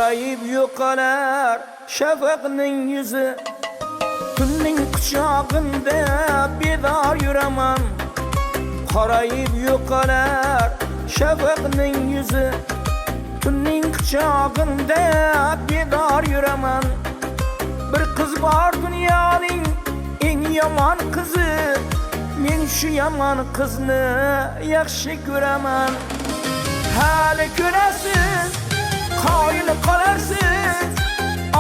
qorayib yo'qolar shafaqning yuzi. Tunning quchog'ida bedor yuraman, qorayib yo'qolar shafaqning yuzi. Tunning quchog'ida bedor yuraman. Bir qiz bor dunyoning eng yomon qizi, men shu yomon qizni yaxshi ko'raman. Hali ko'rasiz, qoyil qolarsiz,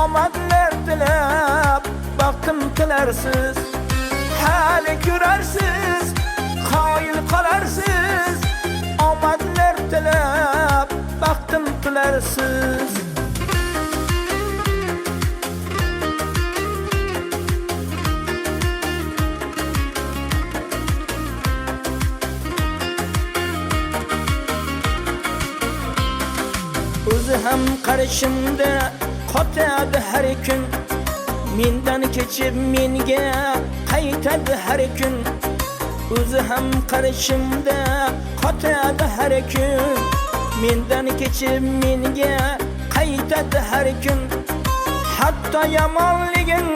omadlar tilab baxtim tilarsiz. Hali ko'rarsiz, qoyil qolarsiz, omadlar tilab baxtim tilarsiz. O'zi ham qarashimda qotadi har kun, mendan kechib menga qaytadi har kun. O'zi ham qarashimda qotadi har kun, mendan kechib menga qaytadi har kun. Hatto yomonligin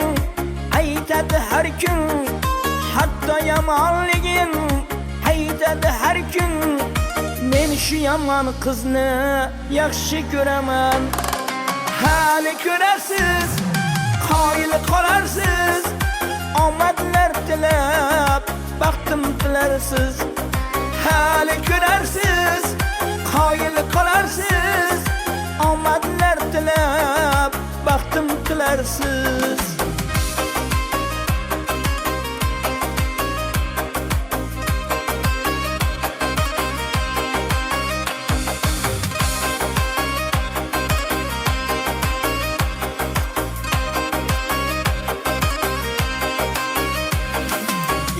aytadi har kun, hatto yomonligin aytadi har kun. Men shu yomon qizni yaxshi ko'raman. Hali ko'rasiz, qoyil qolarsiz, omadlar tilab baxtim tilarsiz. Hali ko'rarsiz, qoyil qolarsiz, omadlar tilab baxtim tilarsiz.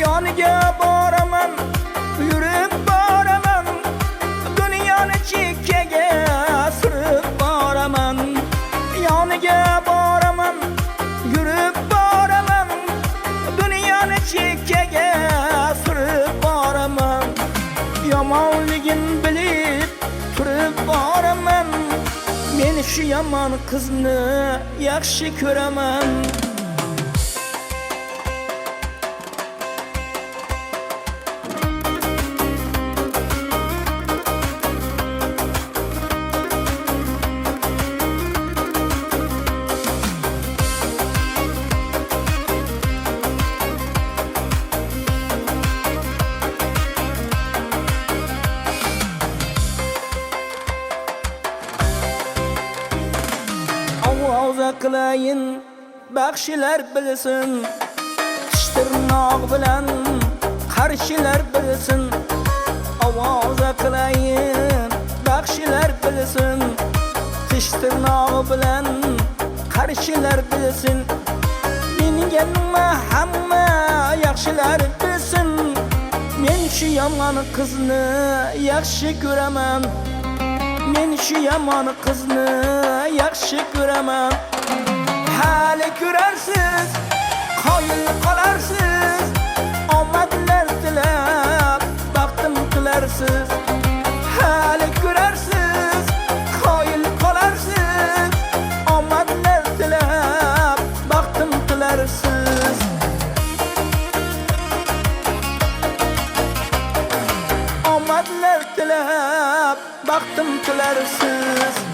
Yoniga boraman, yurib boraman, dunyoni chekkaga surib boraman. Yoniga boraman, yurib boraman, dunyoni chekkaga surib boraman. Yomonligin bilib turib boraman, men shu yomon qizni yaxshi ko'raman. Ovoza qilayin, baxshilar bilsin, tirnoq bilan qarshilar bilsin. Ovoza qilayin, baxshilar bilsin, tirnoq bilan qarshilar bilsin. Menga nima hamma yaxshilar bilsin, men shu yomon qizni yaxshi ko'raman. Men shu yomon qizni yaxshi ko'raman. Hali ko'rarsiz, qoyil qolarsiz, omadlar tilab baxtim tilarsiz. Hali ko'rarsiz, qoyil qolarsiz, omadlar tilab baxtim tilarsiz. Omadlar tilab baxtim tilarsiz.